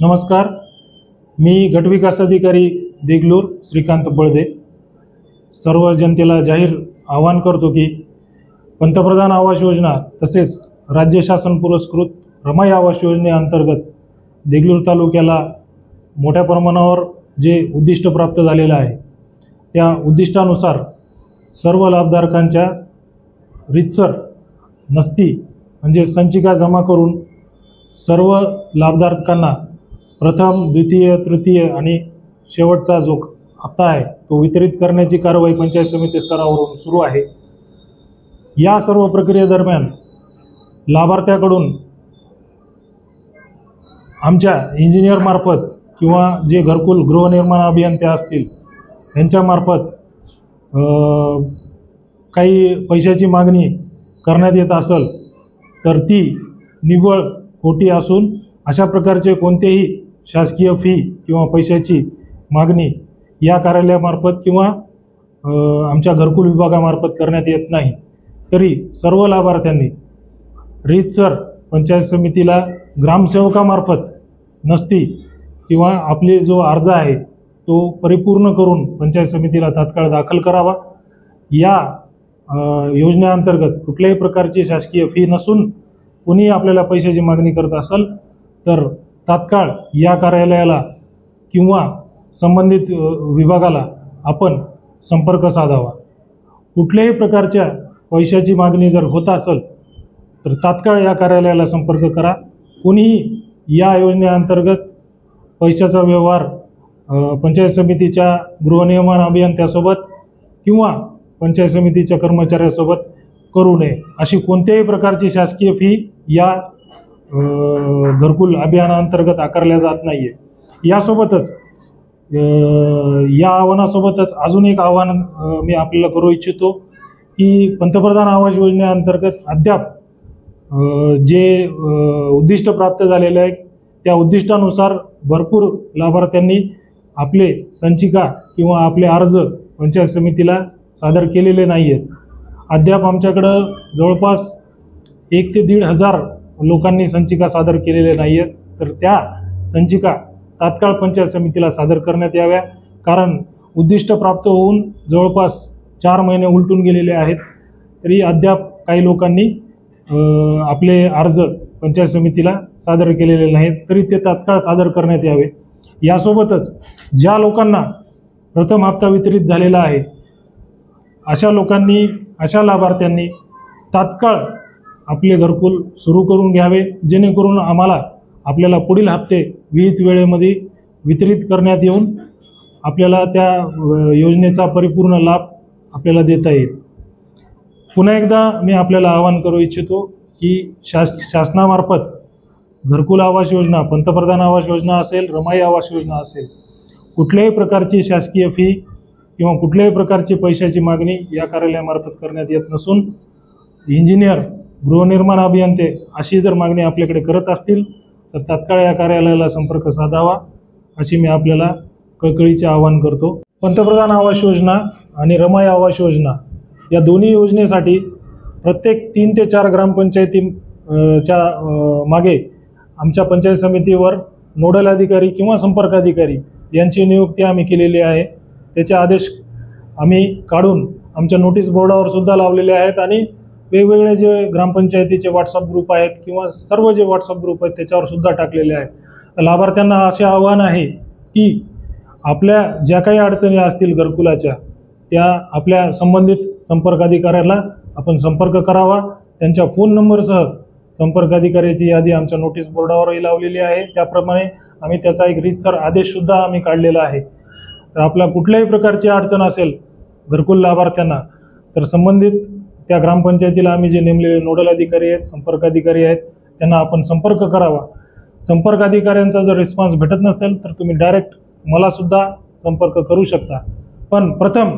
नमस्कार, मी गटविकास अधिकारी देगलूर श्रीकांत बळदे सर्व जनतेला जाहीर आवाहन करतो की पंतप्रधान आवास योजना तसेच राज्य शासन पुरस्कृत रमाई आवास योजनेअंतर्गत देगलूर तालुक्याला मोठ्या प्रमाणावर जे उद्दिष्ट प्राप्त झालेलं आहे त्या उद्दिष्टानुसार सर्व लाभधारकांच्या रीतसर नसती म्हणजे संचिका जमा करून सर्व लाभधारकांना प्रथम द्वितीय तृतीय आणि शेवटचा जो हप्ता आहे तो वितरित करण्याची कारवाई पंचायत समिती स्तरावरून सुरू आहे। या सर्व प्रक्रियेदरम्यान लाभार्थ्याकडून आमच्या इंजिनियर मार्फत किंवा जे घरकुल गृहनिर्माण अभियंते असतील यांच्यामार्फत काही पैशाची मागणी करण्यात येत असेल तर ती निव्वळ खोटी असून अशा प्रकारचे कोणतेही शासकीय फी किंवा पैशाची मागणी या कार्यालयामार्फत किंवा आमच्या घरकुल विभागामार्फत करण्यात येत नाही। तरी सर्व लाभार्थ्यांनी रीतसर पंचायत समितीला ग्रामसेवकामार्फत नसती किंवा आपले जो अर्ज आहे तो परिपूर्ण करून पंचायत समितीला तात्काळ दाखल करावा। या योजनेअंतर्गत कुठल्याही प्रकारची शासकीय फी नसून कोणी आपल्याला पैशाची मागणी करत असेल तर तात्काळ या कार्यालयाला किंवा संबंधित विभागाला आपण संपर्क साधावा। कुठल्याही प्रकारच्या पैशाची मागणी जर होत असेल तर तात्काळ या कार्यालयाला संपर्क करा। कोणीही या योजनेअंतर्गत पैशाचा व्यवहार पंचायत समितीच्या गृहनिर्माण अभियंत्यासोबत किंवा पंचायत समितीच्या कर्मचाऱ्यासोबत करू नये। अशी कोणत्याही प्रकारची शासकीय फी या घरकुल अभियानाअंतर्गत आकारल्या जात नाही आहे। यासोबतच या आव्हानासोबतच अजून एक आव्हान मी आपल्याला करू इच्छितो की पंतप्रधान आवास योजनेअंतर्गत अद्याप जे उद्दिष्ट प्राप्त झालेले आहे त्या उद्दिष्टानुसार भरपूर लाभार्थ्यांनी आपले संचिका किंवा आपले अर्ज पंचायत समितीला सादर केलेले नाही आहेत। अद्याप आमच्याकडं जवळपास 1 ते 1.5 हजार लोकांनी संचिका सादर केलेले नाही आहेत। तर त्या संचिका तात्काळ पंचायत समितीला सादर करण्यात याव्या, कारण उद्दिष्ट प्राप्त होऊन जवळपास 4 महिने उलटून गेलेले आहेत तरी अद्याप काही लोकांनी आपले अर्ज पंचायत समितीला सादर केलेले नाहीत, तरी ते तात्काळ सादर करण्यात यावे। यासोबतच ज्या लोकांना प्रथम हप्ता वितरित झालेला आहे अशा लाभार्थ्यांनी तात्काळ आपले घरकुल सुरू करून घ्यावे, जेणेकरून आपल्याला पुढील हप्ते विहित वेळेमध्ये वितरित करण्यात येऊन आपल्याला त्या योजनेचा परिपूर्ण लाभ आपल्याला देता येईल। पुन्हा एकदा मी आपल्याला आवाहन करू इच्छितो की शासनामार्फत घरकुल आवास योजना, पंतप्रधान आवास योजना असेल, रमाई आवास योजना असेल, कुठल्याही प्रकारची शासकीय फी किंवा कुठल्याही प्रकारची पैशाची मागणी या कार्यालयामार्फत करण्यात येत नसून इंजिनियर, गृहनिर्माण अभियंते अशी जर मागणी आपल्याकडे करत असतील तर तात्काळ या कार्यालयाला संपर्क साधावा अशी मी आपल्याला कळकळीचे आवाहन करतो। पंतप्रधान आवास योजना आणि रमाई आवास योजना या दोन्ही योजनेसाठी प्रत्येक 3 ते 4 ग्रामपंचायतीच्या मागे आमच्या पंचायत समितीवर नोडल अधिकारी किंवा संपर्क अधिकारी यांची नियुक्ती आम्ही केलेली आहे। त्याचे आदेश आम्ही काढून आमच्या नोटीस बोर्डावर सुद्धा लावलेले आहेत आणि वेगवेगळे जे ग्रामपंचायतीचे व्हॉट्सअप ग्रुप आहेत किंवा सर्व जे व्हॉट्सअप ग्रुप आहेत त्याच्यावर सुद्धा टाकलेले आहेत। लाभार्थ्यांना असे आव्हान आहे की आपल्या ज्या काही अडचणी असतील घरकुलाच्या त्या आपल्या संबंधित संपर्क अधिकाऱ्याला आपण संपर्क करावा। त्यांच्या फोन नंबरसह संपर्क अधिकाऱ्याची यादी आमच्या नोटीस बोर्डावरही लावलेली आहे। त्याप्रमाणे आम्ही त्याचा एक रीतसर आदेशसुद्धा आम्ही काढलेला आहे। तर आपल्या कुठल्याही प्रकारची अडचण असेल घरकुल लाभार्थ्यांना तर संबंधित त्या ग्रामपंचायतीला आम्ही जे नेमलेले नोडल अधिकारी आहेत, संपर्क अधिकारी आहेत त्यांना आपण संपर्क करावा। संपर्क अधिकाऱ्यांचा जर रिस्पॉन्स भेटत नसेल तर तुम्ही डायरेक्ट मला सुद्धा संपर्क करू शकता, पण प्रथम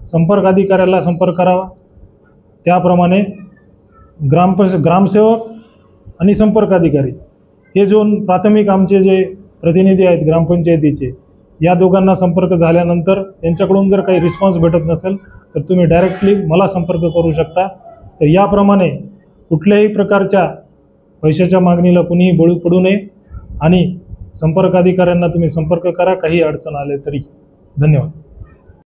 संपर्क अधिकाऱ्याला संपर्क करावा। त्याप्रमाणे ग्रामसेवक आणि संपर्क अधिकारी हे दोन प्राथमिक आमचे जे प्रतिनिधी आहेत ग्रामपंचायतीचे, या दोघांना संपर्क झाल्यानंतर त्यांच्याकडून जर काही रिस्पॉन्स भेटत नसेल तर तुम्ही डायरेक्टली मला संपर्क करू शकता। तर याप्रमाणे कुठल्याही प्रकारच्या पैशाच्या मागणीला कुणीही बळी पडू नये आणि संपर्क अधिकाऱ्यांना तुम्ही संपर्क करा काही अडचण आले तरी. धन्यवाद.